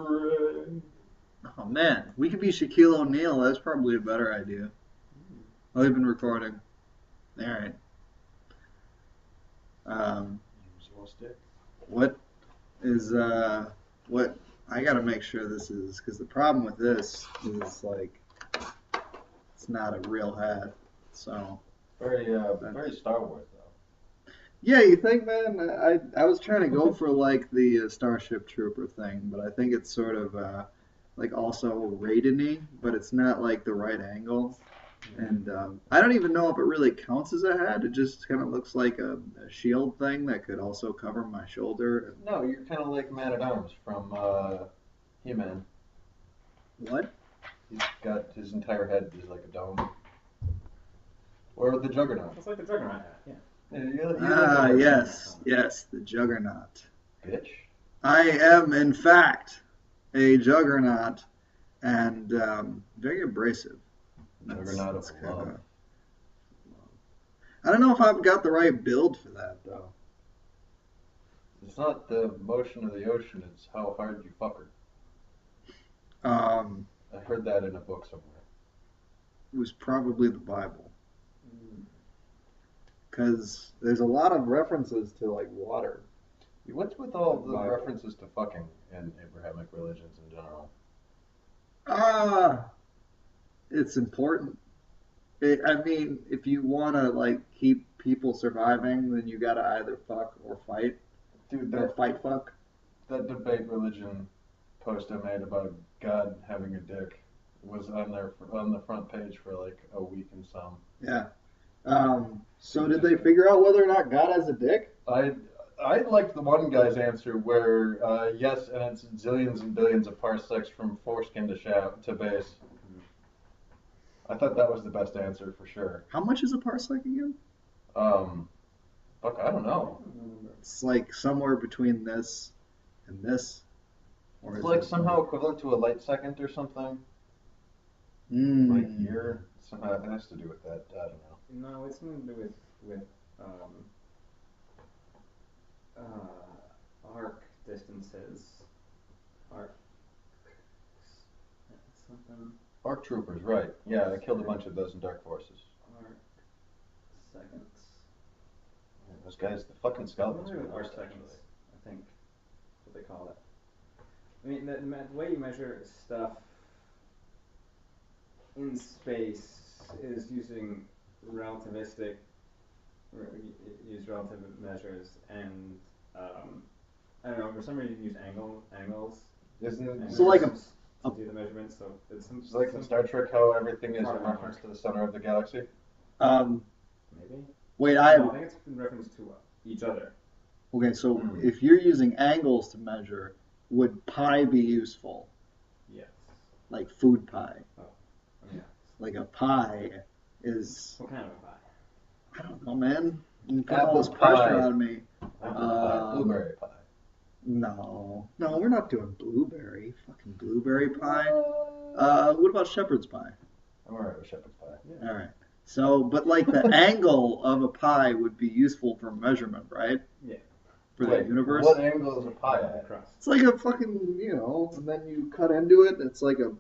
Hooray. Oh man, we could be Shaquille O'Neal. That's probably a better idea. Oh, we've been recording. All right. Usual stick. What is what I gotta make sure this is, because the problem with this is like it's not a real hat. So Very Star Wars though. yeah, you think, man? I was trying to go for like the Starship Trooper thing, but I think it's sort of like also Raiden-y, but it's not like the right angle. And I don't even know if it really counts as a hat. It just kind of looks like a shield thing that could also cover my shoulder. No, you're kind of like Man at Arms from He-Man. What? He's got his entire head is like a dome. Or the Juggernaut. It's like the Juggernaut hat, yeah. Yes, the Juggernaut. Bitch. I am, in fact, a Juggernaut, and very abrasive. Juggernaut of love. I don't know if I've got the right build for that, though. It's not the motion of the ocean, it's how hard you fuck her. I heard that in a book somewhere. It was probably the Bible. Because there's a lot of references to, like, water. What's with all the references to fucking in Abrahamic religions in general? It's important. I mean, if you want to, like, keep people surviving, then you got to either fuck or fight. Dude, or fight fuck. That debate religion post I made about God having a dick was on the front page for like a week and some. Yeah. So did they figure out whether or not God has a dick? I liked the one guy's answer where yes, and it's zillions and billions of parsecs from foreskin to base. I thought that was the best answer for sure. How much is a parsec again? Fuck, I don't know. It's like somewhere between this and this. Or it's like somehow equivalent to a light second or something. Like year. Somehow it has to do with that. I don't know. No, it's something to do with arc distances. Arc something. Arc troopers, right. Yeah, I killed a bunch of those in Dark Forces. Arc seconds. Yeah, those guys, the fucking skeletons. Arc seconds, I think. That's what they call it. I mean, the way you measure stuff in space is using relativistic, use relative measures, and I don't know, for some reason you use angles. So like to do the measurements, so it's like in Star Trek how everything is in reference to the center of the galaxy? Maybe? Wait, I think it's in reference to each other. Okay, so if you're using angles to measure, would pi be useful? Yes. Like food pie? Oh, yeah. Like a pie is... What kind of a pie? I don't know, man. You put all this pressure on me. Blueberry pie. No, we're not doing blueberry. Fucking blueberry pie. What about shepherd's pie? I'm alright with shepherd's pie. Yeah. All right. So, but like the angle of a pie would be useful for measurement, right? Yeah. For the universe. What angle is a pie at? It's like a fucking, and then you cut into it. It's like a,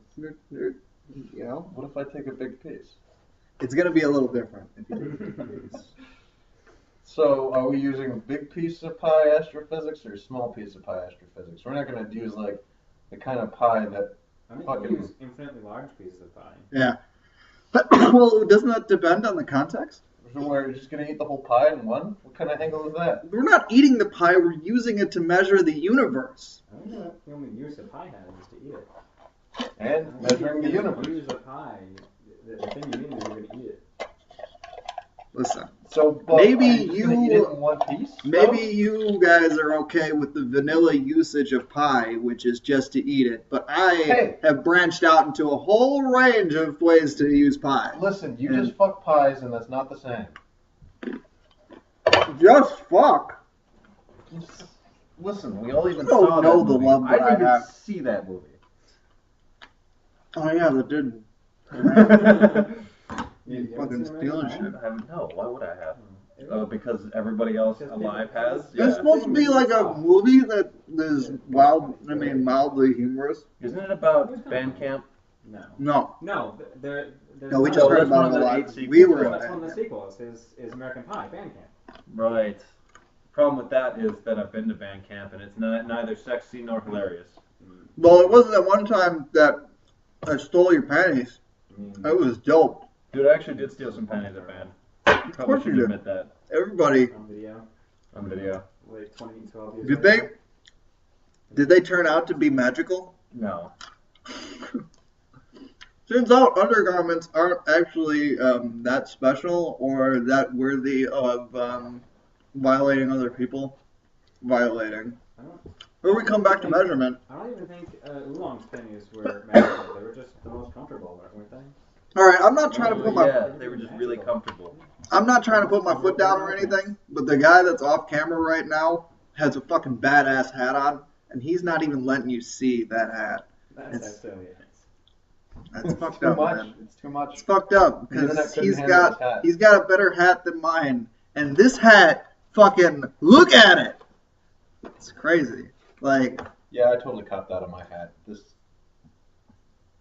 What if I take a big piece? It's gonna be a little different if you take a big piece. So, are we using big piece of pie astrophysics or small piece of pie astrophysics? We're not going to use like the kind of pie that you use infinitely large pieces of pie. Yeah. But, well, doesn't that depend on the context? So we're just going to eat the whole pie in one? What kind of angle is that? We're not eating the pie, we're using it to measure the universe. I don't know if the only use a pie has is to eat it. And measuring the universe. If you use a pie, the thing you mean is you're going to eat it. Listen. So maybe eat it in one piece? Maybe you guys are okay with the vanilla usage of pie, which is just to eat it, but I have branched out into a whole range of ways to use pie. Listen, you just fuck pies, and that's not the same. Just fuck. Listen, we all even saw that know movie. The love that I didn't have. see that movie. Oh yeah, that did. You fucking stealing shit. No, why would I have? because everybody else alive has. It's Yeah. supposed to be like a movie that is mildly humorous. Isn't it about band camp? No. No. No, there's No, we no- just Oh, heard that's one about of it a the 8 lot. sequels, We were right? That's one of the sequels. Is American Pie Band Camp. Right. Problem with that is that I've been to band camp and it's neither sexy nor hilarious. Well, it wasn't that one time that I stole your panties. Mm. It was dope. Dude, I actually did steal some panties at band. Of Probably course you should did. admit that Everybody. On video, on video. like 12 years Did later. Did they turn out to be magical? No. Turns out undergarments aren't actually that special or that worthy of violating other people. Violating. I don't, Or we come back to measurement. I don't even think Oolong's panties were magical. They were just the most comfortable, weren't they? All right, I'm not trying to put my Yeah, they were just really comfortable. I'm not trying to put my foot down or anything, but the guy that's off camera right now has a fucking badass hat on, and he's not even letting you see that hat. That's It's- actually it. That's fucked Too up, much. man. It's too much. It's fucked up The internet because couldn't handle this hat. he's got a better hat than mine, and this hat, fucking look at it. It's crazy. Like, Yeah, I totally copped out of my hat.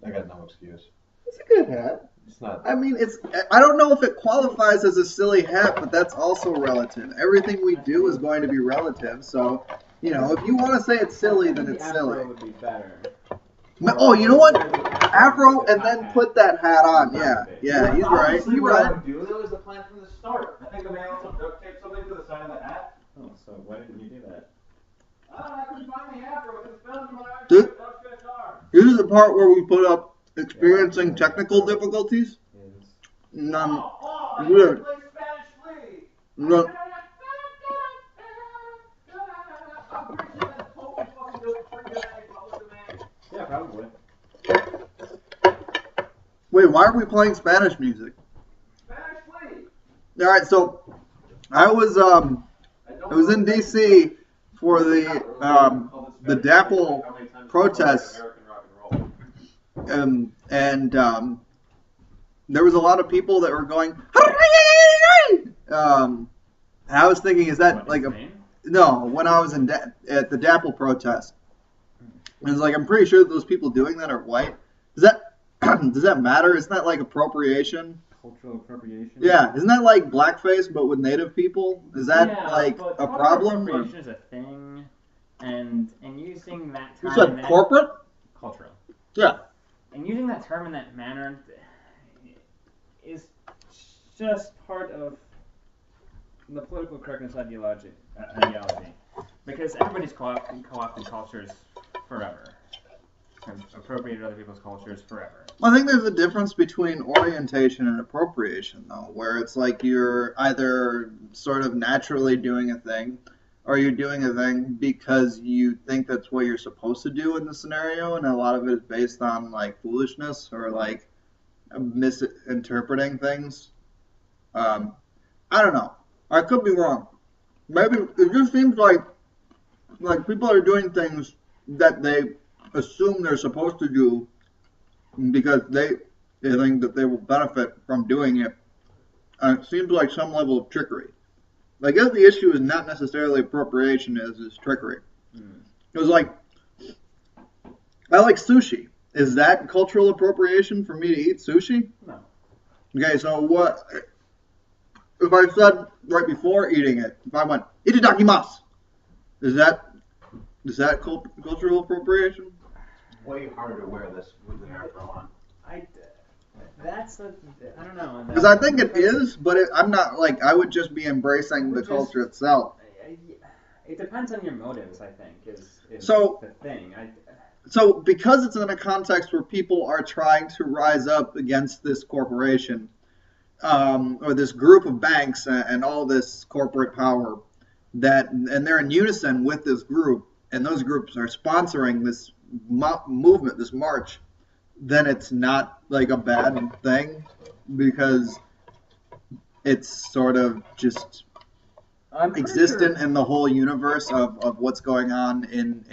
I got no excuse. it's a good hat. It's not. I mean, I don't know if it qualifies as a silly hat, but that's also relative. Everything we do is going to be relative. So, you know, if you want to say it's silly, then it's Afro silly. would be better. Oh, you know what? Afro and then put that hat on. Yeah, yeah, he's right. Honestly, He's what I right. would do though is the plan from the start. I think I may also duct tape something to the side of the hat. Oh, so why didn't you do that? I couldn't find the afro. It's found in my This- outfit arm. This is the part where we put up experiencing technical difficulties. Is None. I Weird. play Spanish League. No. I'm pretty sure that's totally fucking dope for you guys, public domain. yeah, probably. Wait, why are we playing Spanish music? Spanish League. All right, so I was in DC for the Dapple protests, and there was a lot of people that were going. And I was thinking, is that What, like his a name? no? When I was at the Dapple protest, and it's like I'm pretty sure that those people doing that are white. Does that matter? Isn't that like appropriation? Cultural appropriation? Yeah, isn't that like blackface but with native people? Is that Yeah, like but a cultural problem? Or, appropriation is a thing, and using that you term said in that- corporate? cultural, Yeah. and using that term in that manner is just part of the political correctness ideology. Because everybody's co-opted cultures forever, and appropriated other people's cultures forever. I think there's a difference between orientation and appropriation, though, where it's like you're either sort of naturally doing a thing, or you're doing a thing because you think that's what you're supposed to do in the scenario, and a lot of it is based on like foolishness or like misinterpreting things. I don't know. I could be wrong. Maybe it just seems like people are doing things that they assume they're supposed to do because they think that they will benefit from doing it. And it seems like some level of trickery. I guess the issue is not necessarily appropriation, is trickery. It was like, I like sushi. Is that cultural appropriation for me to eat sushi? No. Okay, so what if I said right before eating it, if I went, itadakimasu, is that cultural appropriation? Way harder to wear this with an afro on. I don't know. Because I think it is, but I'm not like, I would just be embracing the culture itself. It depends on your motives, I think, is So- the thing. So because it's in a context where people are trying to rise up against this corporation, or this group of banks and all this corporate power, and they're in unison with this group, and those groups are sponsoring this movement, this march, then it's not like a bad thing because it's sort of just I'm pretty existent sure- in the whole universe of what's going on in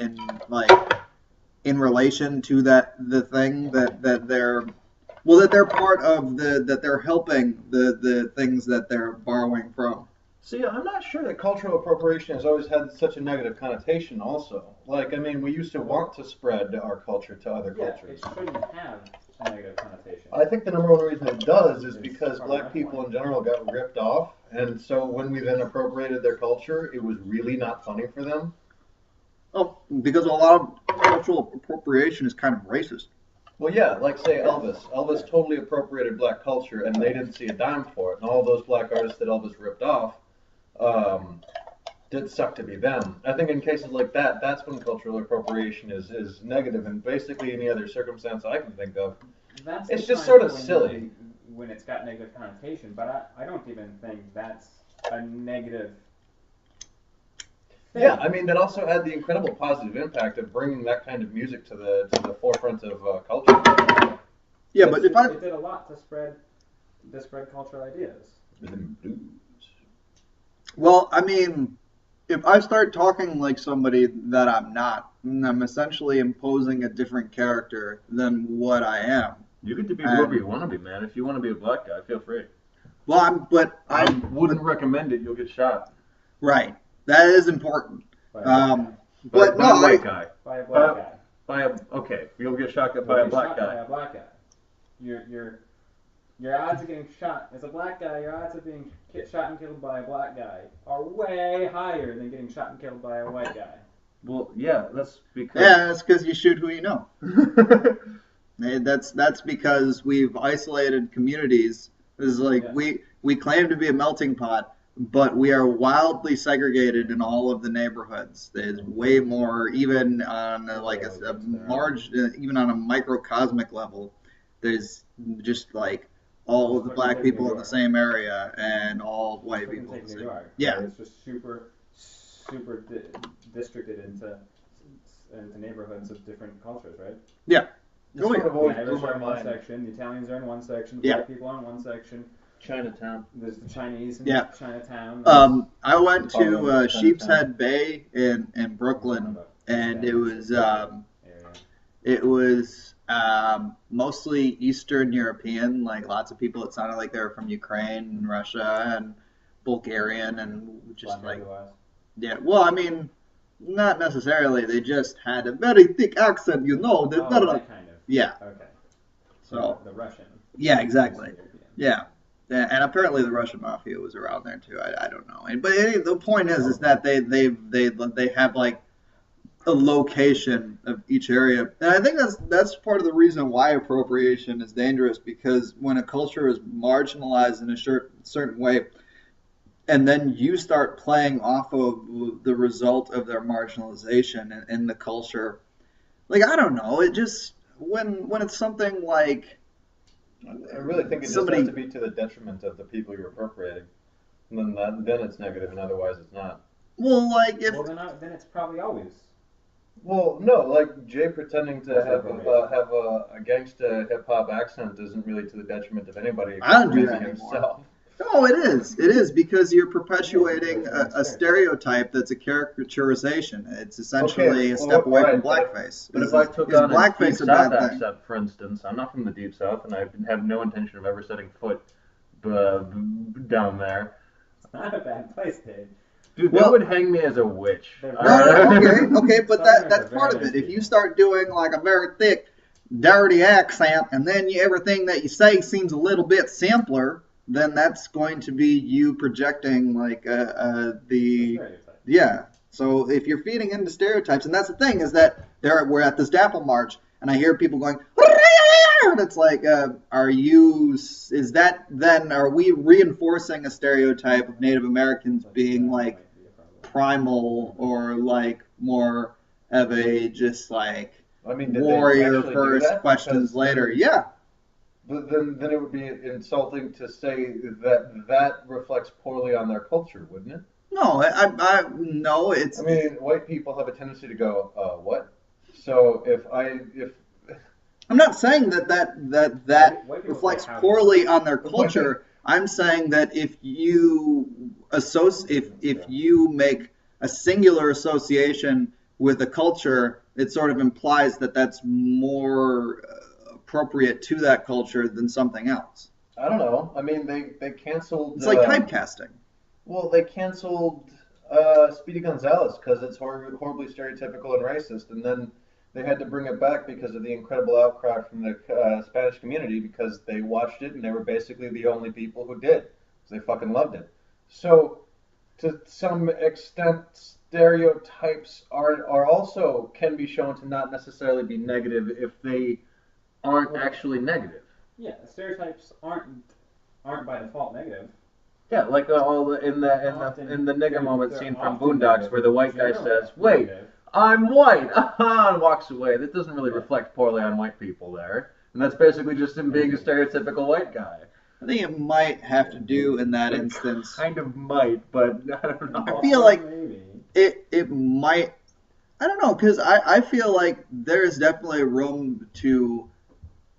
relation to the thing that they're part of, that they're helping the things that they're borrowing from. See, I'm not sure that cultural appropriation has always had such a negative connotation also. Like, I mean, we used to want to spread our culture to other Yeah, cultures. it shouldn't have a negative connotation. I think the number one reason it does is It's because from black that people point. in general got ripped off, and so when we then appropriated their culture, it was really not funny for them. Oh, because a lot of cultural appropriation is kind of racist. Well, yeah, like say Elvis. Elvis totally appropriated black culture, and they didn't see a dime for it. And all those black artists that Elvis ripped off did suck to be them. I think in cases like that, that's when cultural appropriation is negative, and basically any other circumstance I can think of. That's It's the just time sort of when silly. when it's got negative connotation, but I don't even think that's a negative thing. Yeah, I mean that also had the incredible positive impact of bringing that kind of music to the forefront of culture. Yeah, but if I It did a lot to spread cultural ideas. Rhythm blues. Well, I mean, if I start talking like somebody that I'm not, then I'm essentially imposing a different character than what I am. You get to be whoever you want to be, man. If you want to be a black guy, feel free. Well, I wouldn't recommend it. You'll get shot. right. That is important. By a black guy. But by no, a white guy. By a black guy. Okay, you'll get shot by You'll a get black shot guy. By a black guy. Your odds of getting shot as a black guy, your odds of being shot and killed by a black guy are way higher than getting shot and killed by a white guy. Well, yeah, that's because. yeah, that's because you shoot who you know. That's because we've isolated communities. It's like Yeah. we claim to be a melting pot, but we are wildly segregated in all of the neighborhoods. There's way more, even on even on a microcosmic level. There's just like all of the black people in the same area and all white people in the same. Yeah. It's just super districted into neighborhoods of different cultures, right? Yeah. This Oh, sort yeah. of always The blew Irish my are in one mind. section, the Italians are in one section, the Yeah. black people are in one section. Chinatown. There's the Chinese in Yeah. Chinatown. I went to Chinatown. Sheepshead Bay in Brooklyn, and it was mostly Eastern European, like lots of people. It sounded like they were from Ukraine and Russia and Bulgarian and just like, yeah. Well, I mean, not necessarily. They just had a very thick accent, you know. that kind of. Yeah. Okay. So The Russian. yeah, exactly. Eastern European. Yeah. And apparently the Russian mafia was around there too. I don't know. But the point is that they have like a location of each area, and I think that's part of the reason why appropriation is dangerous, because when a culture is marginalized in a certain way, and then you start playing off of the result of their marginalization in the culture, like I don't know, it just when it's something like. I really think it just has to be to the detriment of the people you're appropriating. And then it's negative, and otherwise it's not. Well, like if. Well, then it's probably always. Well, no, like Jay pretending to have a gangsta hip hop accent isn't really to the detriment of anybody. I don't do except that for anymore. himself. No, it is. It is because you're perpetuating a stereotype that's a caricaturization. It's essentially a step away from blackface. But if I took Is on a blackface deep a bad South thing? accent, for instance, I'm not from the deep South, and I have no intention of ever setting foot down there. It's not a bad place, Dave. Dude, Well- they would hang me as a witch. They're Okay, but Southerners that's are part very of it. nice If you people. start doing like a very thick, dirty accent, and then everything that you say seems a little bit simpler, then that's going to be you projecting like the stereotype. yeah. So if you're feeding into stereotypes, and that's the thing is that we're at this Dapple March, and I hear people going, and it's like, are we reinforcing a stereotype of Native Americans being like primal or like more of a just like I mean, did they warrior actually do first, that? questions Because later? Yeah. But then it would be insulting to say that reflects poorly on their culture, wouldn't it? No, no, it's. I mean, white people have a tendency to go, what? So if I'm not saying that White people reflects say how. poorly on their culture. I'm saying that if you if you make a singular association with a culture, it sort of implies that that's more appropriate to that culture than something else. I don't know. I mean, they canceled. It's like typecasting. Well, they canceled Speedy Gonzales because it's horribly stereotypical and racist, and then they had to bring it back because of the incredible outcry from the Spanish community because they watched it and they were basically the only people who did because they fucking loved it. So, to some extent, stereotypes are also can be shown to not necessarily be negative if they aren't actually negative. Yeah, stereotypes aren't by default negative. Yeah, like all the in the nigger moment scene from Boondocks where the white guy says, "Wait, I'm white," and walks away. That doesn't really reflect poorly on white people there, and that's basically just him being a stereotypical white guy. I think it might have to do in that instance. Kind of might, but I don't know. I feel like Maybe. it might. I don't know, because I feel like there's definitely room to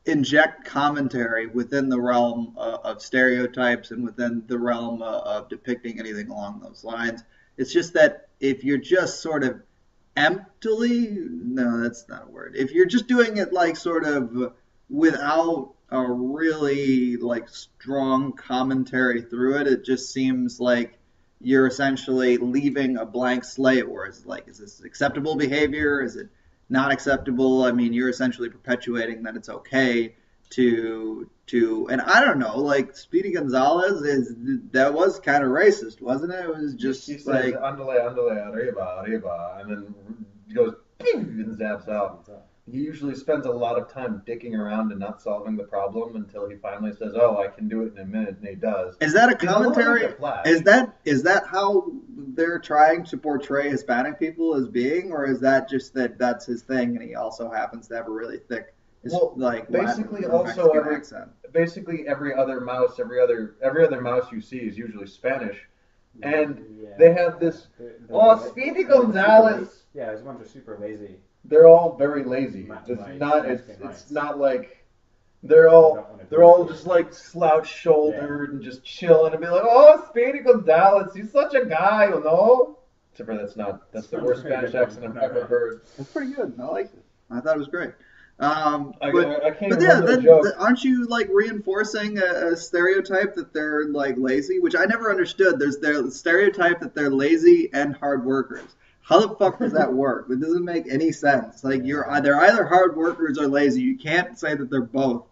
inject commentary within the realm of stereotypes and within the realm of depicting anything along those lines. It's just that if you're just sort of no, that's not a word. If you're just doing it like sort of without a really like strong commentary through it, it just seems like you're essentially leaving a blank slate where it's like, is this acceptable behavior? Is it not acceptable? I mean, you're essentially perpetuating that it's okay to and I don't know, like Speedy Gonzales that was kind of racist, wasn't it? It was just He says, like "Andale, arriba, arriba," and then goes and zaps out. He usually spends a lot of time dicking around and not solving the problem until he finally says, "Oh, I can do it in a minute," and he does. Is that a He's a little commentary? like the Flash. Is that how they're trying to portray Hispanic people as being, or is that just that that's his thing and he also happens to have a really thick, Well, like basically Latin or also Mexican every accent? basically every other mouse you see is usually Spanish, and Yeah. they have this. Oh, Speedy Gonzales. Yeah, there's a bunch of super lazy. They're all very lazy. Right, It's right. not. Mexican It's rights. not like they're all just like slouch shouldered and just chilling and be like, "Oh, Speedy Gonzales, he's such a guy, you know." Except for that's the worst Spanish accent I've ever heard. It's pretty good. I liked it. I thought it was great. I can't But yeah, remember the joke. aren't you like reinforcing a stereotype that they're like lazy, which I never understood. There's the stereotype that they're lazy and hard workers. How the fuck does that work? It doesn't make any sense. Like they're either hard workers or lazy. You can't say that they're both.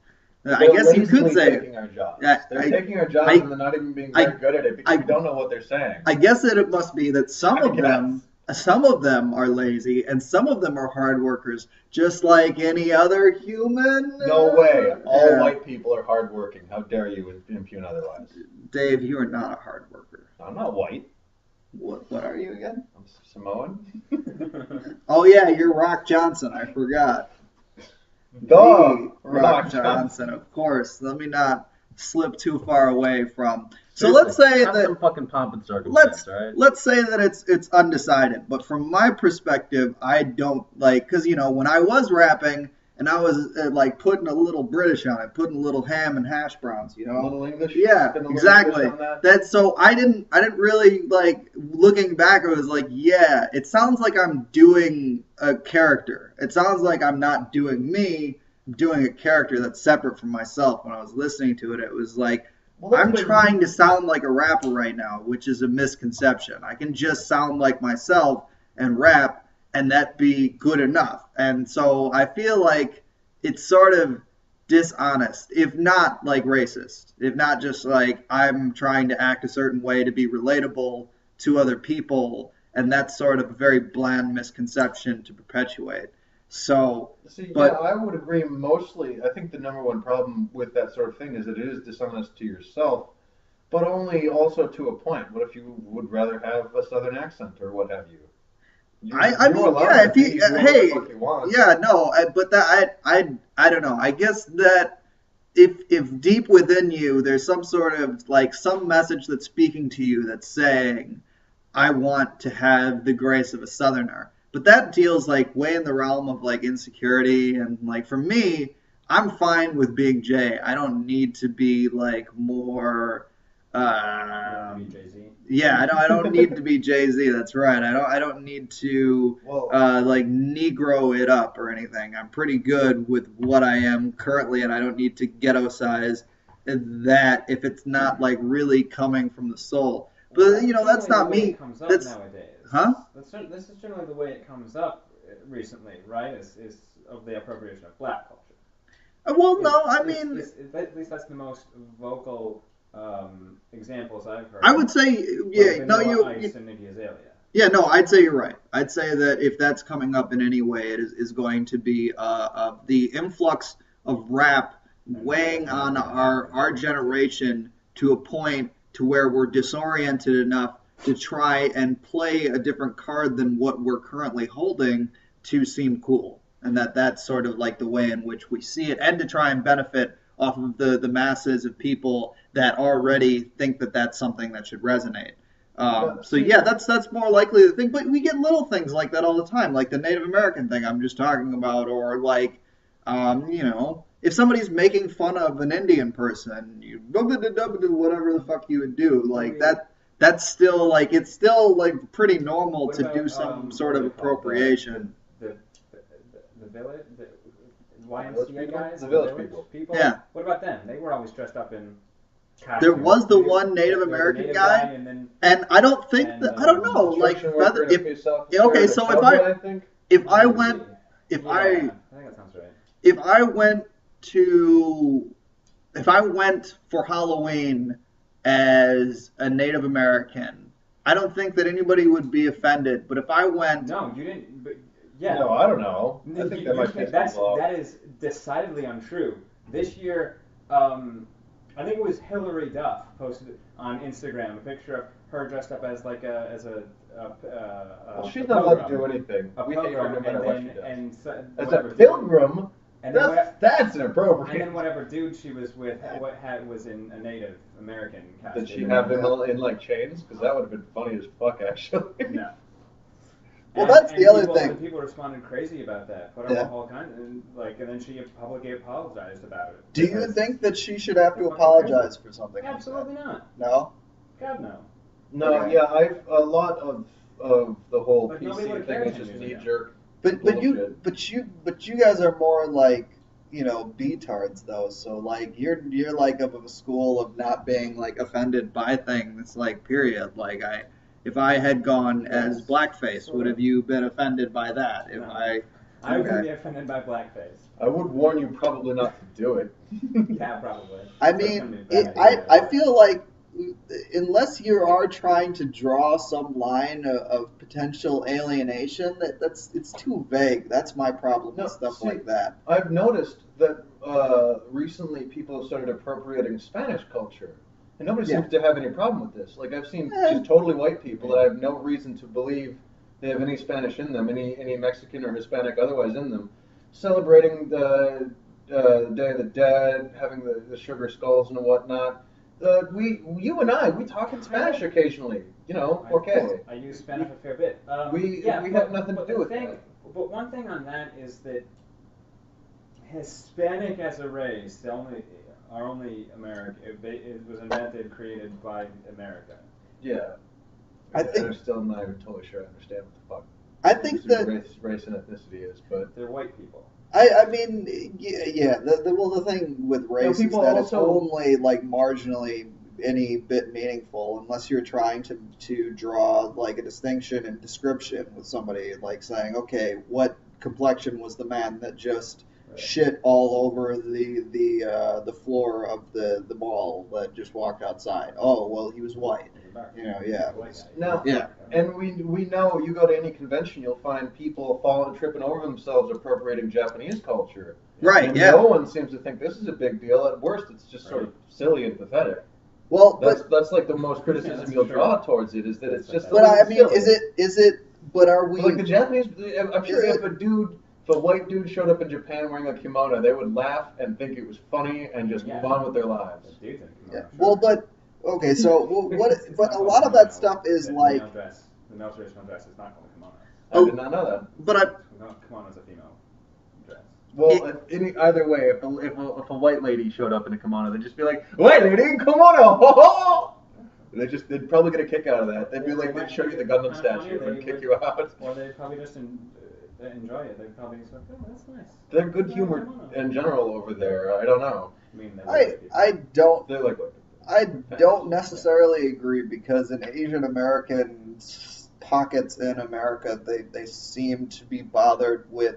I They're guess you could lazily say. taking our jobs. Yeah, They're taking our jobs and they're not even being very good at it because we don't know what they're saying. I guess that it must be that some I of them are lazy and some of them are hard workers, just like any other human. No way. All Yeah. white people are hardworking. How dare you impugn otherwise? Dave, you are not a hard worker. I'm not white. What are you again? I'm Samoan. Oh yeah, you're Rock Johnson. I forgot. Duh. Rock Johnson, of course. Let me not slip too far away from. So Seriously, let's say have that some fucking pomp and circumstance, right? let's say that it's undecided. But from my perspective, I don't like because when I was rapping and I was like putting a little British on it, putting a little ham and hash browns, A little English. Yeah, Spin a little exactly. English on that. That's so I didn't really like looking back. I was like, yeah, it sounds like I'm doing a character. It sounds like I'm not doing me. I'm doing a character that's separate from myself. When I was listening to it, it was like I'm trying to sound like a rapper right now, which is a misconception. I can just sound like myself and rap, and that be good enough. And so I feel like it's sort of dishonest, if not like racist, if not just like I'm trying to act a certain way to be relatable to other people, and that's sort of a very bland misconception to perpetuate. So, See, but yeah, I would agree mostly. I think the number one problem with that sort of thing is that it is dishonest to yourself, but only also to a point. What if you would rather have a southern accent or what have you? I mean, yeah, if you, hey, you want. yeah, no, but that I don't know. I guess that if deep within you there's some sort of like some message that's speaking to you that's saying, I want to have the grace of a southerner. But that deals like way in the realm of like insecurity, and like for me, I'm fine with being Jay. I don't need to be like more. Jay-Z. Yeah, I don't need to be Jay-Z. That's right. I don't need to like Negro it up or anything. I'm pretty good with what I am currently, and I don't need to ghetto-size that if it's not like really coming from the soul. But that's not the way me. It comes up That's nowadays. huh? This is generally the way it comes up recently, right? Is of the appropriation of black culture. Well, no, I mean, at least that's the most vocal examples I've heard. I would say, yeah, no, Ice and Iggy Azalea. Yeah, no, I'd say you're right. I'd say that if that's coming up in any way, it is going to be the influx of rap weighing on our generation to a point to where we're disoriented enough to try and play a different card than what we're currently holding to seem cool. And that's sort of like the way in which we see it, and to try and benefit off of the masses of people that already think that that's something that should resonate. So yeah, that's more likely the thing. But we get little things like that all the time, like the Native American thing I'm just talking about, or like, if somebody's making fun of an Indian person, you whatever the fuck you would do, like that. That's still like it's still like pretty normal to do some sort of appropriation. The village, the YMCA guys, the village people. Yeah. What about them? They were always dressed up in costumes. There was the one Native American guy, and I don't think that I don't know. Like whether okay, so if I went for Halloween as a Native American, I don't think that anybody would be offended. But if I went, no, you didn't. But yeah, no, I don't know. I think that might piss people off. That is decidedly untrue. This year, I think it was Hillary Duff posted on Instagram a picture of her dressed up as like well, she's not allowed to do anything. We hate her no matter what she does. As a pilgrim. And that's inappropriate. And then whatever dude she was with, was in a Native American costume. Did she have him in like chains? Because that would have been funny as fuck, actually. No. Well, that's the other thing. People responded crazy about that. Put up all kinds, and then she publicly apologized about it. Do you think that she should have to apologize for something? Absolutely not. No. God no. No, Okay. yeah, a lot of the whole PC thing is just knee jerk. But you guys are more like B-tards though. So like you're like of a school of not being like offended by things, like period. Like if I had gone as blackface, would have you been offended by that? If I would be offended by blackface. I would warn you probably not to do it. Yeah, probably. I mean, I feel like unless you are trying to draw some line of potential alienation, it's too vague. That's my problem with stuff like that. I've noticed that recently people have started appropriating Spanish culture, and nobody seems to have any problem with this. Like I've seen just totally white people that I have no reason to believe they have any Spanish in them, any Mexican or Hispanic otherwise in them, celebrating the Day of the Dead, having the sugar skulls and whatnot. You and I, we talk in Spanish occasionally, okay. I use Spanish a fair bit. We have nothing to do with that. But one thing on that is that Hispanic as a race, our only American, it was invented, created by America. Yeah. I'm still not even totally sure I understand what the fuck. I think that race and ethnicity is, but they're white people. I mean, yeah. The thing with race is that it's only like marginally any bit meaningful unless you're trying to draw like a distinction and description with somebody, like saying, okay, what complexion was the man that just shit all over the floor of the mall that just walked outside? Oh, well, he was white. Yeah. Yeah. And we know you go to any convention, you'll find people tripping over themselves appropriating Japanese culture. Right. And yeah. No one seems to think this is a big deal. At worst, it's just sort of silly and pathetic. Well, that's like the most criticism you'll draw towards it, is that it's just. But I mean, silly. Is it? But are we? Like the Japanese, I'm sure if a white dude showed up in Japan wearing a kimono, they would laugh and think it was funny and just move on with their lives. Yeah. Well, but okay, so what? But a lot of that stuff is like. The male traditional dress is not called a kimono. I did not know that. But kimono is a female dress. Well, either way, if a white lady showed up in a kimono, they'd just be like, "White lady in kimono!" They'd probably get a kick out of that. They'd be like, they'd show you the Gundam statue and kick you out. Or they'd probably just enjoy it. They'd probably just like, oh, that's nice. They're good humor in general over there. I don't know. I don't. They like white people. I don't necessarily agree because in Asian American pockets in America, they seem to be bothered with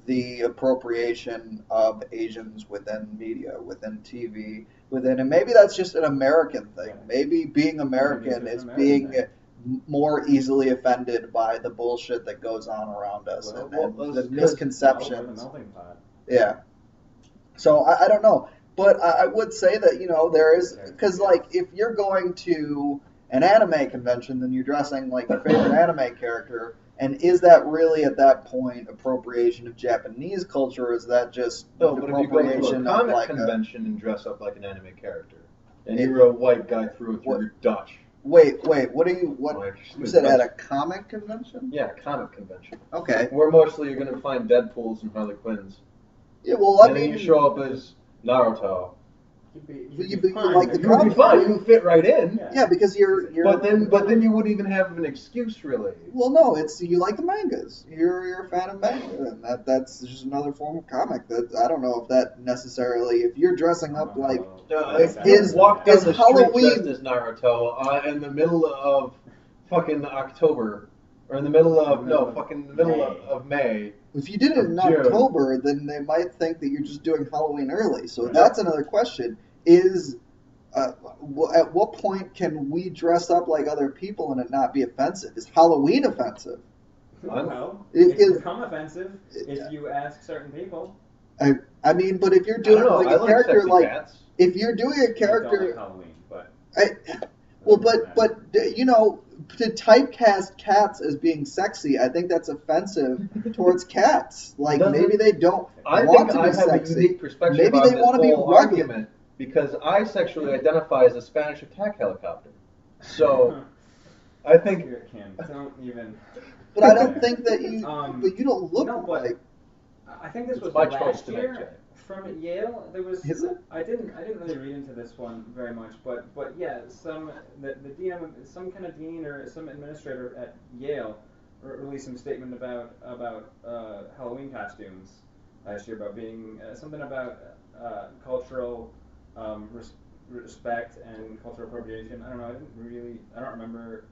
the appropriation of Asians within media, within TV, and maybe that's just an American thing. Maybe being American is being more easily offended by the bullshit that goes on around us and the misconceptions. Yeah. So I don't know. But I would say that, there is, because, if you're going to an anime convention, then you're dressing like your favorite anime character, and is that really, at that point, appropriation of Japanese culture, or is that just appropriation No, but if you go to a comic of, convention and dress up like an anime character, and you're a white guy through you're Dutch. Wait, what you said at a comic convention? Yeah, comic convention. Okay. Where mostly you're going to find Deadpools and Harley Quinns. Yeah, well, and then you show up as Naruto. You like the You would be fine. You would fit right in. Yeah, because you're. But then you wouldn't even have an excuse, really. Well, no, it's you like the mangas. You're a fan of manga, and that's just another form of comic. That I don't know if that necessarily. If you're dressing up like is Halloween dressed as Naruto in the middle of fucking October, or in the middle of May. If you did it in October, then they might think that you're just doing Halloween early. So that's another question. Is at what point can we dress up like other people and it not be offensive? Is Halloween offensive? No, it's become offensive if you ask certain people. I mean, but if you're doing a character cats. If you're doing a character, I don't like Halloween, but to typecast cats as being sexy, I think that's offensive towards cats. Maybe they don't want to be sexy. I have a unique perspective Maybe on they this want to be whole rugged. argument because I sexually identify as a Spanish attack helicopter. So I think don't even. But I don't think that you. But you don't look like. I think this was my last choice year tonight, from Yale. There was. Is it? I didn't really read into this one very much, but yeah, the DM, some kind of dean or some administrator at Yale released some statement about Halloween costumes last year, about being something about cultural respect and cultural appropriation. I don't know. I don't remember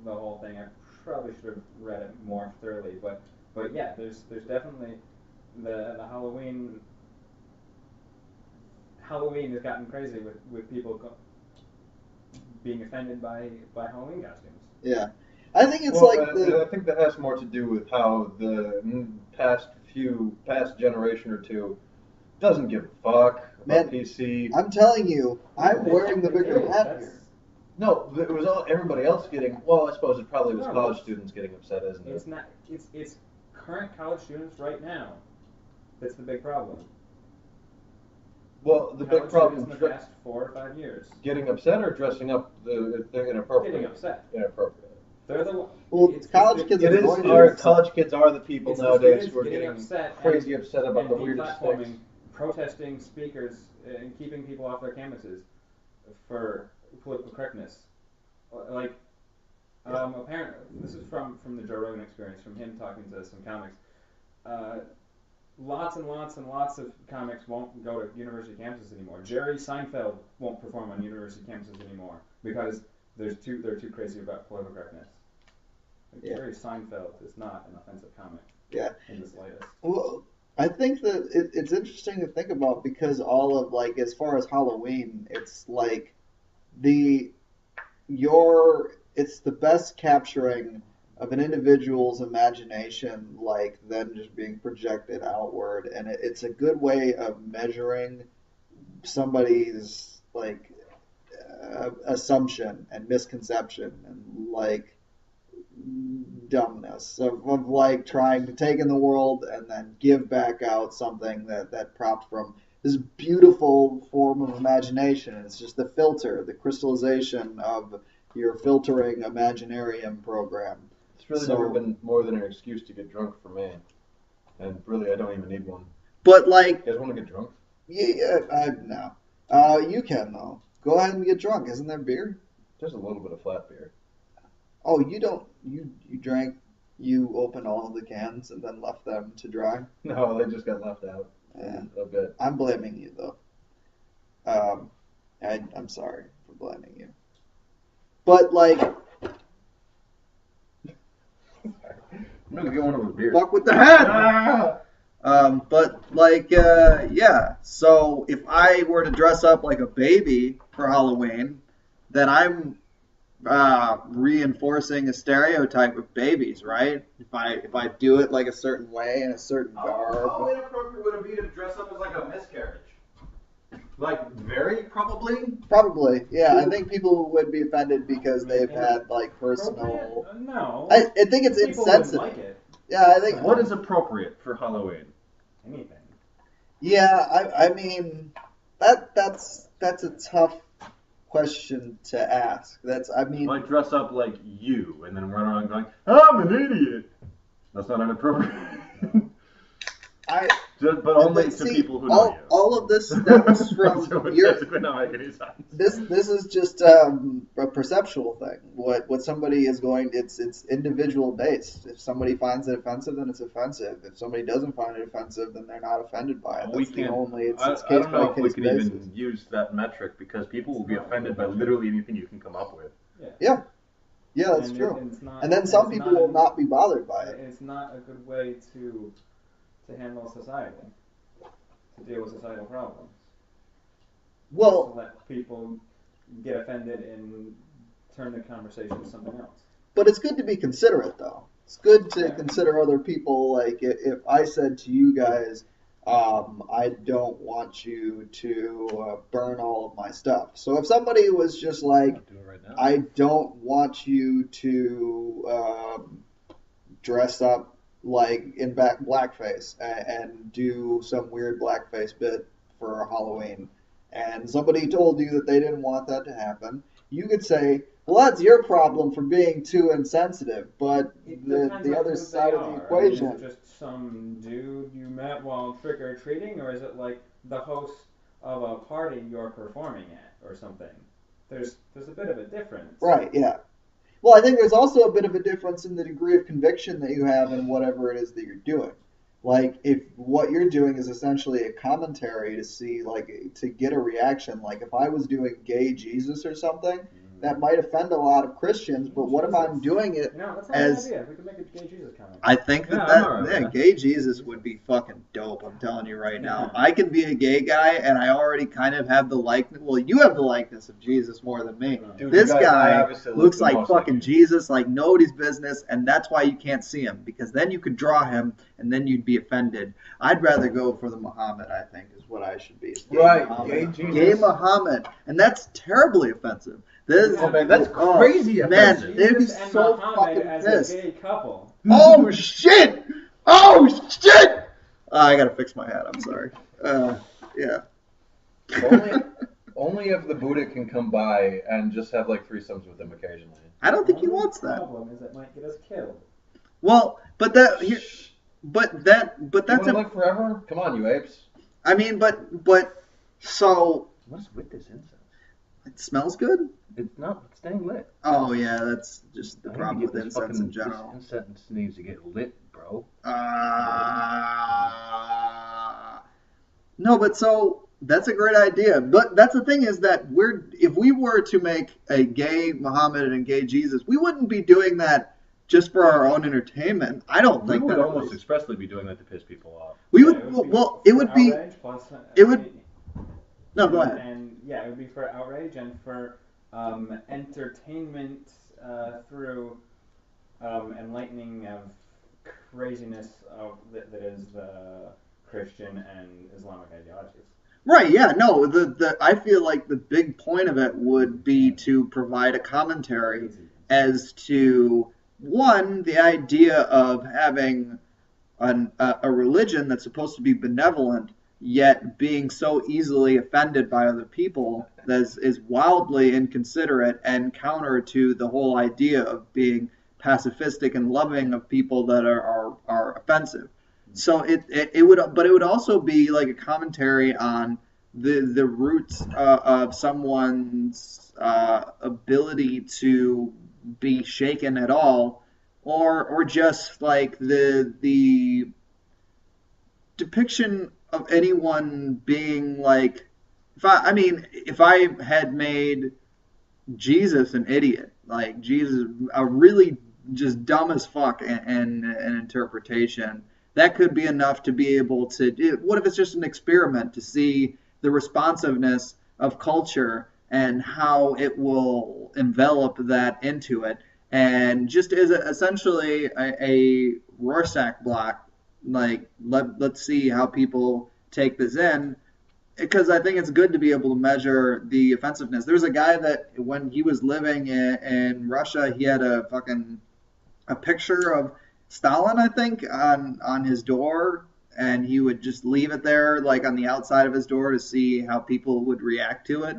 the whole thing. I probably should have read it more thoroughly, but yeah, there's definitely the Halloween has gotten crazy with people being offended by Halloween costumes. Yeah, I think it's I think that has more to do with how the past generation or two doesn't give a fuck about PC. I'm telling you, I'm wearing the bigger hat here. No, it was everybody else getting. Well, I suppose it probably was college students getting upset, isn't it? It's not. It's current college students right now. That's the big problem. Well, the big problem in the past 4 or 5 years. Getting upset or dressing up they're inappropriate. Getting upset. Inappropriate. They're the college kids. College kids are the people nowadays who are getting upset crazy upset about the weirdest things. Protesting speakers and keeping people off their campuses for political correctness. Apparently, this is from the Joe Rogan Experience, from him talking to some comics. Lots and lots and lots of comics won't go to university campuses anymore. Jerry Seinfeld won't perform on university campuses anymore because they're too crazy about political correctness. Jerry Seinfeld is not an offensive comic. Yeah. In the slightest. Well, I think that it's interesting to think about because all of as far as Halloween, it's it's the best capturing of an individual's imagination, then just being projected outward, and it's a good way of measuring somebody's assumption and misconception and dumbness of trying to take in the world and then give back out something that propped from this beautiful form of imagination. It's just the filter, the crystallization of your filtering Imaginarium program. It's really never been more than an excuse to get drunk for me. And really, I don't even need one. But you guys want to get drunk? Yeah, no. You can though. Go ahead and get drunk. Isn't there beer? There's a little bit of flat beer. Oh, you don't. You drank. You opened all of the cans and then left them to dry. No, they just got left out. Yeah. A bit. I'm blaming you though. I'm sorry for blaming you. But like, I'm gonna get one of those beers. fuck with the head. Ah! But like, yeah. So if I were to dress up like a baby for Halloween, then I'm reinforcing a stereotype of babies, right? If I do it like a certain way in a certain garb. How inappropriate would it be to dress up as like a miscarriage? Like, very probably? Probably, yeah. I think people would be offended because they've had like personal. No. I think it's People wouldn't insensitive. like it. Yeah, I think. What is appropriate for Halloween? Anything. Yeah, I mean, that's a tough question to ask. Like dress up like you and then run around going, I'm an idiot. That's not inappropriate. But only to people who know you. All of this stems from So it your. basically not make any sense. This is just a perceptual thing. What somebody is going, it's individual based. If somebody finds it offensive, then it's offensive. If somebody doesn't find it offensive, then they're not offended by it. That's the only. It's I case don't know by if we case can basis. even use that metric because people will be offended by literally anything you can come up with. Yeah, that's And true. it's not, And then some it's people not will a- not be bothered by it. It's not a good way to handle society, to deal with societal problems. Well, To let people get offended and turn the conversation to something else. but it's good to be considerate, though. It's good to Yeah. consider other people. Like, if I said to you guys, I don't want you to burn all of my stuff. So if somebody was just like, Do it right now. I don't want you to dress up like in blackface and do some weird blackface bit for Halloween, and somebody told you that they didn't want that to happen, you could say, well, that's your problem for being too insensitive, but It the depends on other who side they of the are. equation. I mean, is it just some dude you met while trick or treating, or is it like the host of a party you're performing at, or something? There's a bit of a difference. Right, yeah. Well, I think there's also a bit of a difference in the degree of conviction that you have in whatever it is that you're doing. Like, if what you're doing is essentially a commentary to see, like, to get a reaction, like if I was doing gay Jesus or something, that might offend a lot of Christians, but what if I'm doing it That's not as... an idea. We could make a gay Jesus comment. I think Yeah, I'm alright with yeah, that. gay Jesus would be fucking dope. I'm telling you right now. Yeah. I can be a gay guy, and I already kind of have the likeness. Well, you have the likeness of Jesus more than me. Dude, This you guys- I guy obviously look looks the like most fucking you. Jesus, like nobody's business, and that's why you can't see him, because then you could draw him, and then you'd be offended. I'd rather go for the Muhammad, I think, is what I should be. Is gay Right, Muhammad. gay Jesus. Gay Muhammad, and that's terribly offensive. This, Oh, man, that's oh, crazy man, offensive. they'd be Jesus and so Muhammad fucking as pissed. a gay couple. Oh shit! Oh shit! I gotta fix my hat. I'm sorry. Yeah. Only if the Buddha can come by and just have like threesomes with him occasionally. I don't think he Only wants that. problem is it might get us killed. Well, but that here, but that's You want to a. live forever? Come on, you apes. I mean, but so What's with this incense? it smells good. It's not staying lit. Oh yeah, that's just the I need to problem get with this incense in This general. incense needs to get lit, bro. No, but so that's a great idea. But that's the thing is that if we were to make a gay Muhammad and gay Jesus, we wouldn't be doing that just for our own entertainment. I don't We think would that almost expressly be doing that to piss people off. we would. Well, it would be. outrage plus, it would- No, go ahead. And yeah, it would be for outrage and for entertainment through enlightening of craziness that is the Christian and Islamic ideologies. Right, yeah, no, I feel like the big point of it would be to provide a commentary as to, one, the idea of having a religion that's supposed to be benevolent, yet being so easily offended by other people that is wildly inconsiderate and counter to the whole idea of being pacifistic and loving of people that are offensive. So it would also be like a commentary on the roots of someone's ability to be shaken at all, or just like the depiction of anyone being like if I had made Jesus an idiot, like Jesus a really just dumb as fuck and an interpretation, that could be enough to be able to. What if it's just an experiment to see the responsiveness of culture and how it will envelop that into it, and just as essentially a Rorschach block, like let's see how people take this in, because I think it's good to be able to measure the offensiveness. There's a guy that when he was living in Russia, he had a picture of Stalin, I think, on his door, and he would just leave it there, like on the outside of his door, to see how people would react to it.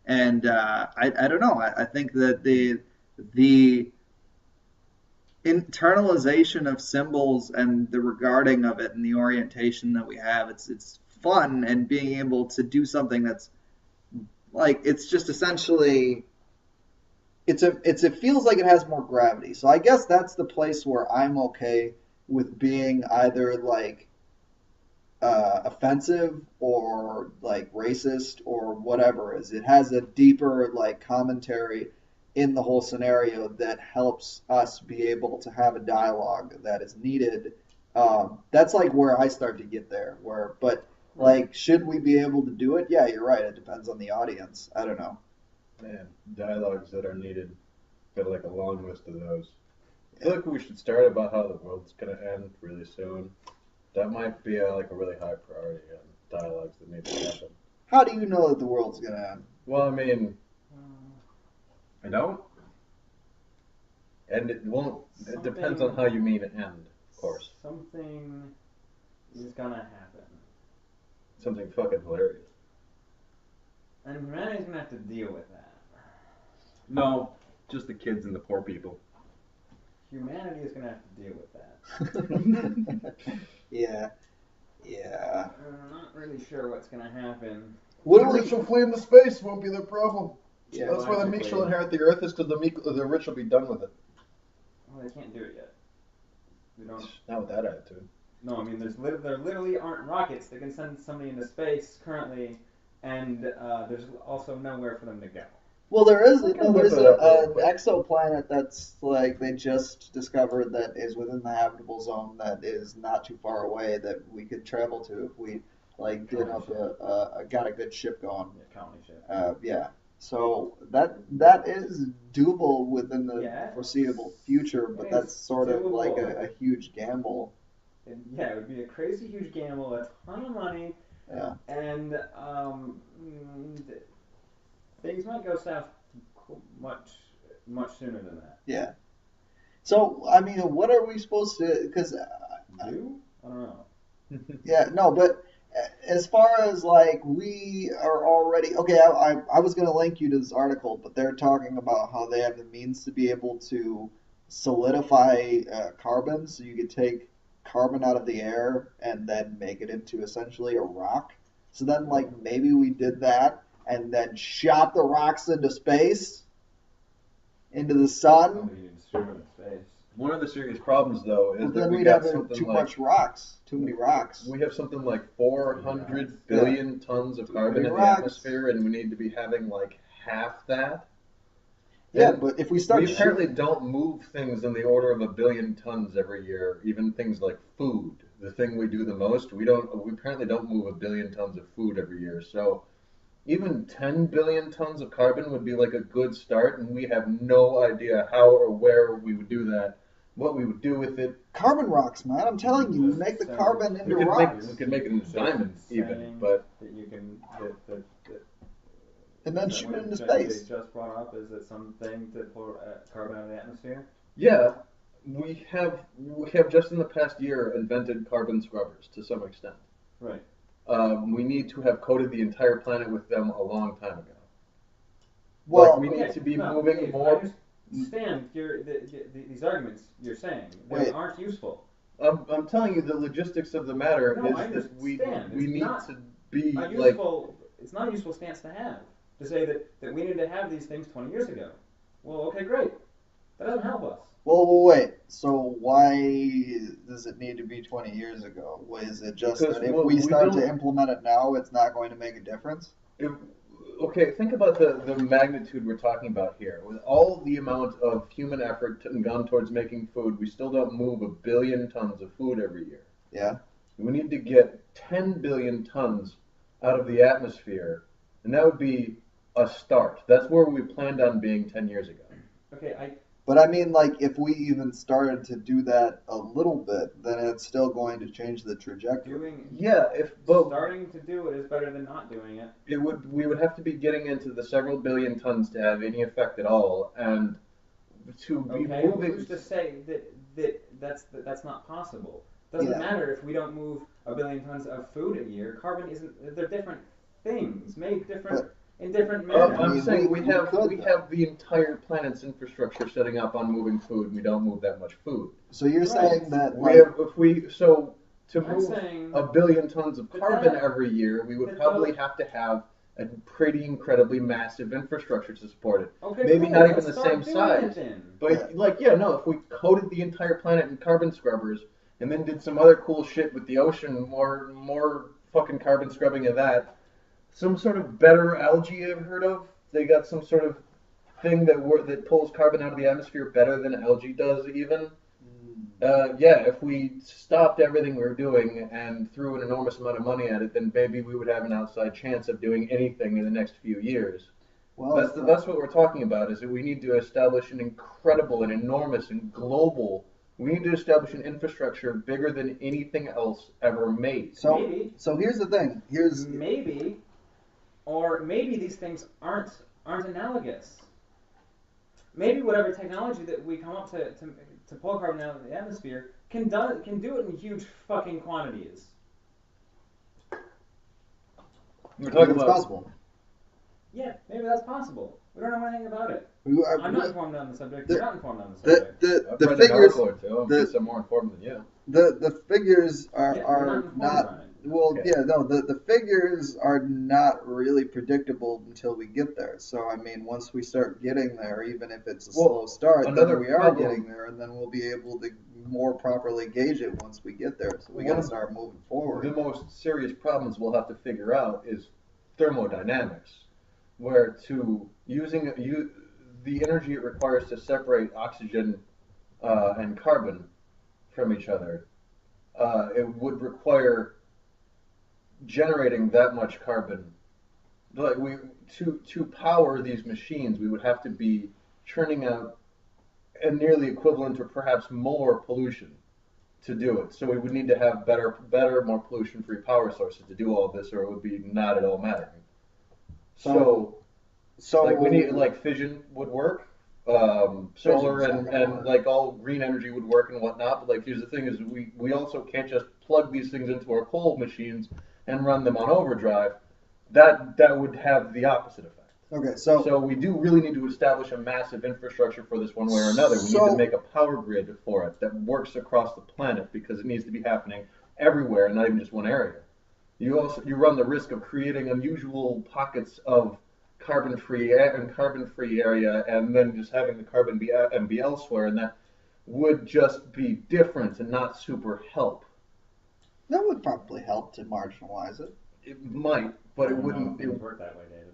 And I don't know. I think that the internalization of symbols and the regarding of it and the orientation that we have, it's fun, and being able to do something that's like it's just essentially it feels like it has more gravity. So I guess that's the place where I'm okay with being either like offensive or like racist or whatever. Is it has a deeper like commentary in the whole scenario that helps us be able to have a dialogue that is needed. That's like where I start to get there. But like, should we be able to do it? Yeah, you're right. It depends on the audience. I don't know. Man, dialogues that are needed. Got like a long list of those. I feel like we should start about how the world's gonna end really soon. That might be like a really high priority on dialogues that need to happen. How do you know that the world's gonna end? Well, I mean, I don't. And it won't. It depends on how you mean end, of course. Something is gonna happen. Something fucking hilarious. And humanity's gonna have to deal with that. No, just the kids and the poor people. Humanity is gonna have to deal with that. Yeah. I'm not really sure what's gonna happen. The rich will flee into space. Won't be their problem. Yeah, That's why the meek shall inherit the earth. Is because the rich will be done with it. Well, they can't do it yet. We don't. Not with that attitude. No, I mean, there literally aren't rockets that can send somebody into space currently, and there's also nowhere for them to go. Well, there's an quick. exoplanet that's like they just discovered that is within the habitable zone that is not too far away that we could travel to if we like did up got a good ship going. Yeah, colony ship. Yeah. So that is doable within the foreseeable future, but that's sort of like a huge gamble. And yeah, it would be a crazy huge gamble, a ton of money. Yeah. And things might go south much sooner than that. Yeah. So I mean, what are we supposed to? Because I don't know. Yeah, no, but as far as like we are already okay, I was gonna link you to this article, but they're talking about how they have the means to be able to solidify carbon, so you could take carbon out of the air and then make it into essentially a rock. So then, like, maybe we did that and then shot the rocks into space, into the sun. One of the serious problems, though, is that then we we'd got have something too like much rocks, too many rocks. we have something like 400 billion tons of carbon in the rocks. atmosphere, and we need to be having like half that. Yeah, And but if we start we apparently don't move things in the order of 1 billion tons every year. Even things like food, the thing we do the most, we apparently don't move 1 billion tons of food every year. So even 10 billion tons of carbon would be like a good start, and we have no idea how or where we would do that, what we would do with it. Carbon rocks, man. I'm telling you, we make the carbon into rocks. We could make it into diamonds, even, but that you can and then shoot it into space. They just brought up, is it something to pull carbon out of the atmosphere? yeah, we have just in the past year invented carbon scrubbers to some extent. Right. We need to have coated the entire planet with them a long time ago. Well, like we need to be moving more. I understand these arguments you're saying. They aren't useful. I'm telling you, the logistics of the matter is that we need to be like. It's not a useful stance to have. To say that we needed to have these things 20 years ago. Well, okay, great. That doesn't help us. Well, wait. So why does it need to be 20 years ago? Is it just that if we start to implement it now, it's not going to make a difference? Okay, think about the magnitude we're talking about here. With all the amount of human effort gone towards making food, we still don't move 1 billion tons of food every year. Yeah. We need to get 10 billion tons out of the atmosphere, and that would be a start. That's where we planned on being 10 years ago. Okay, But I mean, like, if we even started to do that a little bit, then it's still going to change the trajectory. starting to do it is better than not doing it. We would have to be getting into the several billion tons to have any effect at all, and to be moving. Who's to say that's not possible? Doesn't matter if we don't move 1 billion tons of food a year. Carbon isn't. They're different things, made different. In different manners. I'm saying we have the entire planet's infrastructure setting up on moving food, and we don't move that much food. So you're saying that to move 1 billion tons of carbon every year, we would probably have to have a pretty incredibly massive infrastructure to support it. Okay, maybe cool. not even Let's the same size. But if we coated the entire planet in carbon scrubbers and then did some other cool shit with the ocean, more fucking carbon scrubbing of that. Some sort of better algae you ever heard of? They got some sort of thing that pulls carbon out of the atmosphere better than algae does even. If we stopped everything we were doing and threw an enormous amount of money at it, then maybe we would have an outside chance of doing anything in the next few years. Well, that's what we're talking about, is that we need to establish an incredible and enormous and global. We need to establish an infrastructure bigger than anything else ever made. So here's the thing. Or maybe these things aren't analogous. Maybe whatever technology that we come up to pull carbon out of the atmosphere can do it in huge fucking quantities. We're talking about possible. Yeah, maybe that's possible. We don't know anything about it. I'm not informed on the subject. You're not informed on the subject. The figures. I'm more informed than you. The figures are not. Well, the figures are not really predictable until we get there. So, I mean, once we start getting there, even if it's a slow start, then we are getting there, and then we'll be able to more properly gauge it once we get there. So we got to start moving forward. The most serious problems we'll have to figure out is thermodynamics, where the energy it requires to separate oxygen and carbon from each other, it would require generating that much carbon. Like to power these machines, we would have to be churning out a nearly equivalent or perhaps more pollution to do it. So we would need to have better, more pollution-free power sources to do all of this, or it would be not at all mattering. So we need fission would work. Solar and like all green energy would work and whatnot. But here's the thing: is we also can't just plug these things into our coal machines and run them on overdrive. That would have the opposite effect. Okay, so we do really need to establish a massive infrastructure for this one way or another. We need to make a power grid for it that works across the planet, because it needs to be happening everywhere and not even just one area. You run the risk of creating unusual pockets of carbon-free area, and then just having the carbon be elsewhere, and that would just be different and not super help. That would probably help to marginalize it. It might, but it wouldn't. It would work that way, David.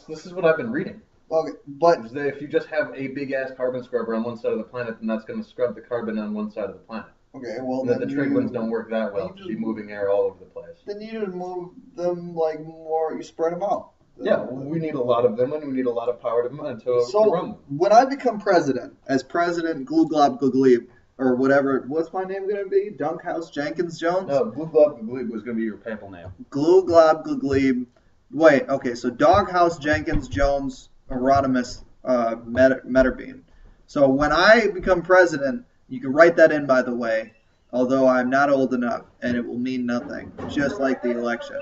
This is what I've been reading. Okay, but is that if you just have a big ass carbon scrubber on one side of the planet, then that's going to scrub the carbon on one side of the planet. Okay, well then the trade winds don't work that well to be moving air all over the place. Then you just move them more. You spread them out. We need a lot of them, and we need a lot of power to run them. When I become president, as president, glue glob glebe, or whatever, what's my name going to be? Dunkhouse Jenkins Jones? No, glue glob glebe was going to be your papal name. Glue glob glebe. Wait, okay, so Doghouse Jenkins Jones Erodimus Metterbean. So when I become president, you can write that in, by the way, although I'm not old enough, and it will mean nothing, just like the election.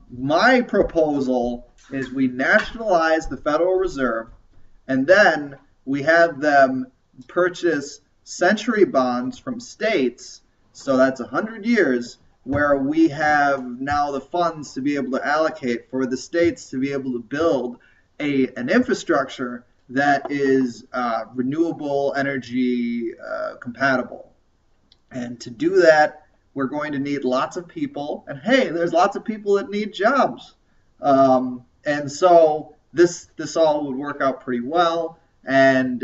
My proposal is we nationalize the Federal Reserve, and then we have them purchase century bonds from states, so that's 100 years, where we have now the funds to be able to allocate for the states to be able to build an infrastructure that is renewable energy compatible. And to do that, we're going to need lots of people, and hey, there's lots of people that need jobs. And so this all would work out pretty well. And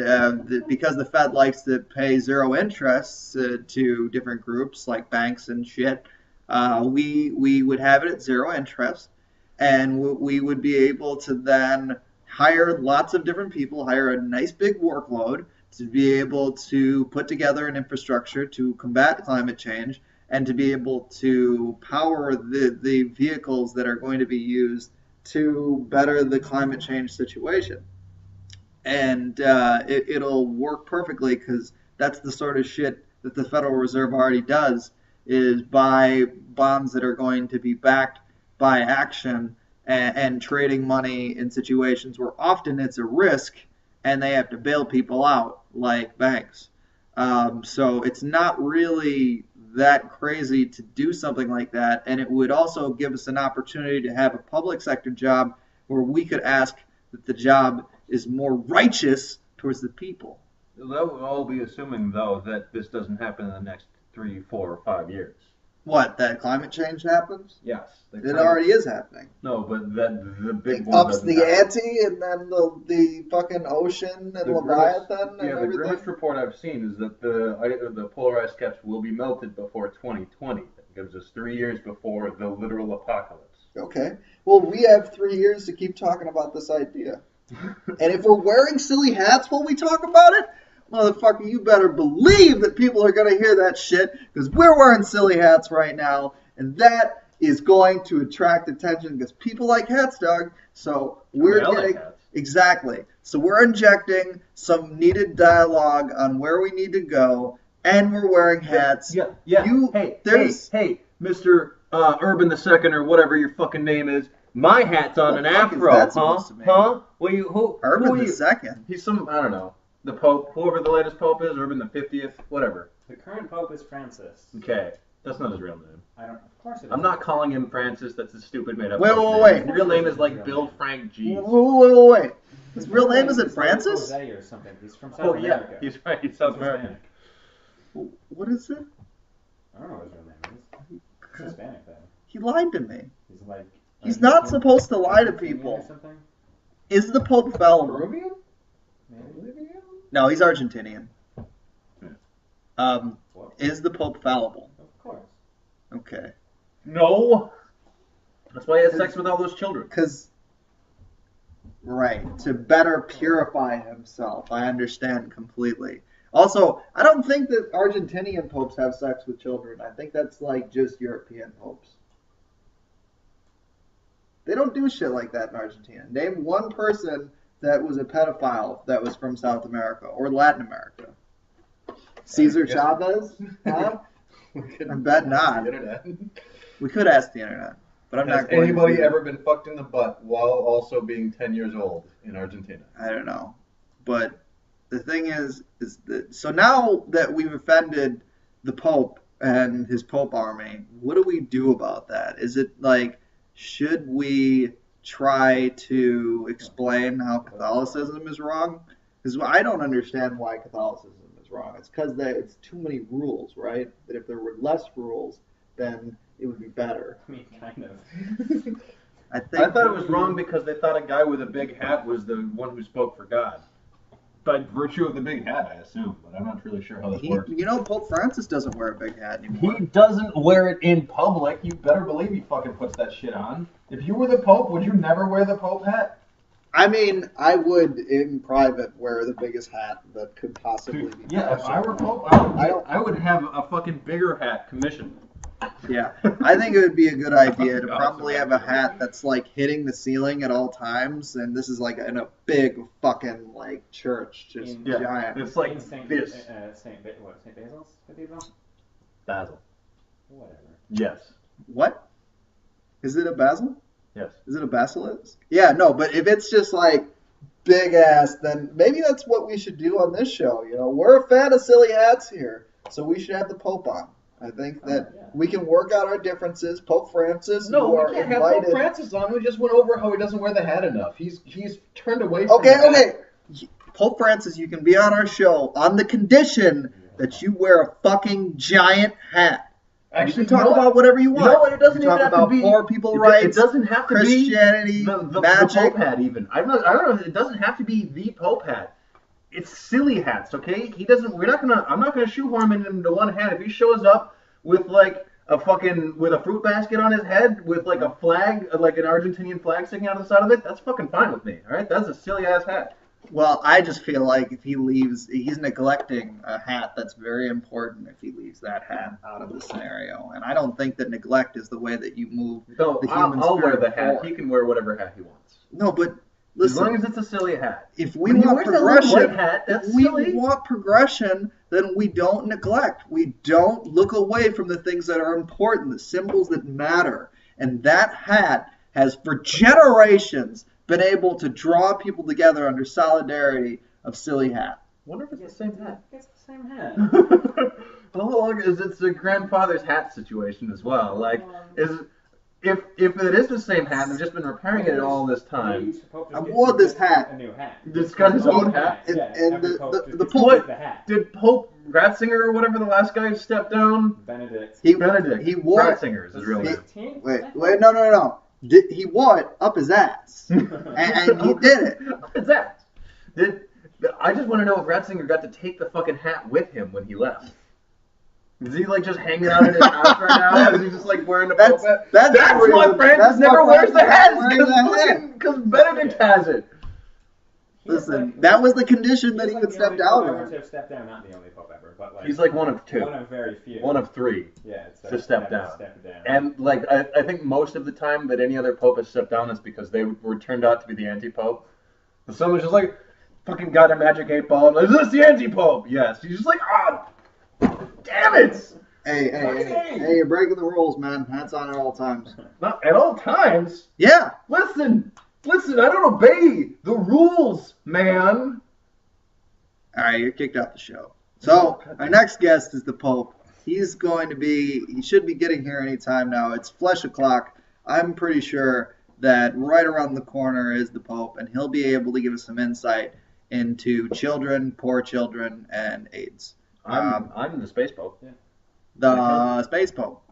because the Fed likes to pay zero interest to different groups like banks and shit, we would have it at zero interest, and we would be able to then hire lots of different people, hire a nice big workload to be able to put together an infrastructure to combat climate change and to be able to power the vehicles that are going to be used to better the climate change situation. And it'll work perfectly because that's the sort of shit that the Federal Reserve already does, is buy bonds that are going to be backed by action and trading money in situations where often it's a risk and they have to bail people out, like banks. So it's not really that crazy to do something like that, and it would also give us an opportunity to have a public sector job where we could ask that the job is more righteous towards the people. That would all be assuming, though, that this doesn't happen in the next 3, 4, or 5 years. What, that climate change happens? Yes. It already is happening. No, but that the big It one ups the ante, and then the fucking ocean and Leviathan and the everything. grimmest report I've seen is that the polar ice caps will be melted before 2020. That gives us 3 years before the literal apocalypse. Okay. Well, we have 3 years to keep talking about this idea. And if we're wearing silly hats while we talk about it, motherfucker, you better believe that people are going to hear that shit, because we're wearing silly hats right now, and that is going to attract attention because people like hats, dog. So we're getting hats. Exactly. So we're injecting some needed dialogue on where we need to go, and we're wearing hats. Yeah. Hey, Mr. Urban II or whatever your fucking name is. My hat's on an afro, huh? Urban who are you? II. He's some, I don't know, the Pope, whoever the latest Pope is, Urban the 50th, whatever. The current Pope is Francis. Okay, that's not his real name. Of course it is. I'm not calling him Francis. That's a stupid made up. Wait. His real name is like Bill Frank G. Wait. His real name isn't Francis? Jose or something. He's from South America. He's right. He's South American. What is it? I don't know what his real name is. He's Hispanic though. He lied to me. He's like. He's not supposed to lie to people. Is the Pope fallible? Peruvian? Maybe. No, he's Argentinian. Is the Pope fallible? Of course. Okay. No. That's why he had sex with all those children. Right, to better purify himself. I understand completely. Also, I don't think that Argentinian popes have sex with children. I think that's like just European popes. They don't do shit like that in Argentina. Name one person that was a pedophile that was from South America or Latin America. Cesar Chavez? Huh? I bet not. We could ask the internet, but I'm not going to. Has anybody ever been fucked in the butt while also being 10 years old in Argentina? I don't know. But the thing is that, so now that we've offended the Pope and his Pope army, what do we do about that? Is it like, should we try to explain how Catholicism is wrong? Because I don't understand why Catholicism is wrong. It's because it's too many rules, right? That if there were less rules, then it would be better. I mean, kind of. I thought it was wrong because they thought a guy with a big hat was the one who spoke for God. By virtue of the big hat, I assume, but I'm not really sure how this works. You know, Pope Francis doesn't wear a big hat anymore. He doesn't wear it in public. You better believe he fucking puts that shit on. If you were the Pope, would you never wear the Pope hat? I mean, I would in private wear the biggest hat that could possibly be. Yeah, if I were Pope, I would have a fucking bigger hat commissioned. Yeah, I think it would be a good idea to probably have a hat that's like hitting the ceiling at all times, and this is like in a big fucking like church, just giant. It's like Saint Basil's Cathedral? Basil. Whatever. Yes. What? Is it a basil? Yes. Is it a basilisk? Yeah, no, but if it's just like big ass, then maybe that's what we should do on this show. You know, we're a fan of silly hats here, so we should have the Pope on. I think that we can work out our differences. Pope Francis, no, you are we can't invited. have Pope Francis on. We just went over how he doesn't wear the hat enough. He's turned away from Okay. Pope Francis, you can be on our show on the condition that you wear a fucking giant hat. Actually, you can talk about whatever you want. You know what? It doesn't you even talk have about to be poor people it, rights. It doesn't have to Christianity, be the magic. Pope hat. Even I don't know. It doesn't have to be the Pope hat. It's silly hats, okay? He doesn't. I'm not gonna shoehorn him into one hat. If he shows up with like a fruit basket on his head with like a flag, like an Argentinian flag sticking out of the side of it, that's fucking fine with me. All right, that's a silly ass hat. Well, I just feel like if he leaves, he's neglecting a hat that's very important if he leaves that hat out of the scenario. And I don't think that neglect is the way that you move No, the human I'll wear spirit the hat. forward. He can wear whatever hat he wants. No, but As long listen, as it's a silly hat. if we When he want wears that little progression, white hat, that's if we silly. want progression, then we don't neglect. We don't look away from the things that are important, the symbols that matter. And that hat has, for generations, been able to draw people together under solidarity of silly hat. I wonder if it's the same hat. It's the same hat. Well, it's a grandfather's hat situation as well. Like, if it is the same hat, and they've just been repairing it all this time. I wore this hat. A new hat. It's got his own hat. And every the pope just Pope- gets What? the hat. Did Pope Ratzinger or whatever the last guy stepped down? Benedict. Benedict. He wore it. Ratzinger is his real name. 16th? Wait, no. He wore it up his ass. and he did it. What's that? I just want to know if Ratzinger got to take the fucking hat with him when he left. Is he like just hanging out in his house right now? Is he just like wearing the Pope hat? That's why Francis never wears the hat. Because Benedict has it. Listen, that was the condition that he would step down on. on. Step down, not the only pope ever, but like He's like one of two. One of very few. One of three. Yeah, to step down. Step down. And like I think most of the time that any other pope has stepped down is because they were turned out to be the anti-pope. And someone's just like, fucking got a magic 8 ball. Is this the anti-pope? Yes. He's just like, damn it! Hey, you're breaking the rules, man. Hats on at all times. Not at all times. Yeah. Listen, I don't obey the rules, man. All right, you're kicked off the show. So our next guest is the Pope. He should be getting here anytime now. It's flesh o'clock. I'm pretty sure that right around the corner is the Pope, and he'll be able to give us some insight into children, poor children, and AIDS. I'm the space pope. Yeah. The space Pope.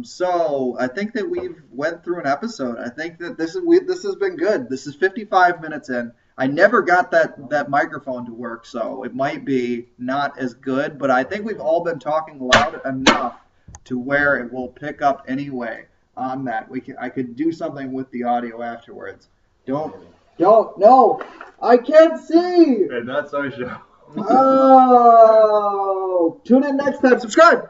So I think that we've went through an episode. I think that this has been good. This is 55 minutes in. I never got that microphone to work, so it might be not as good. But I think we've all been talking loud enough to where it will pick up anyway on that. I could do something with the audio afterwards. No, I can't see. And that's our show. Oh, tune in next time. Subscribe.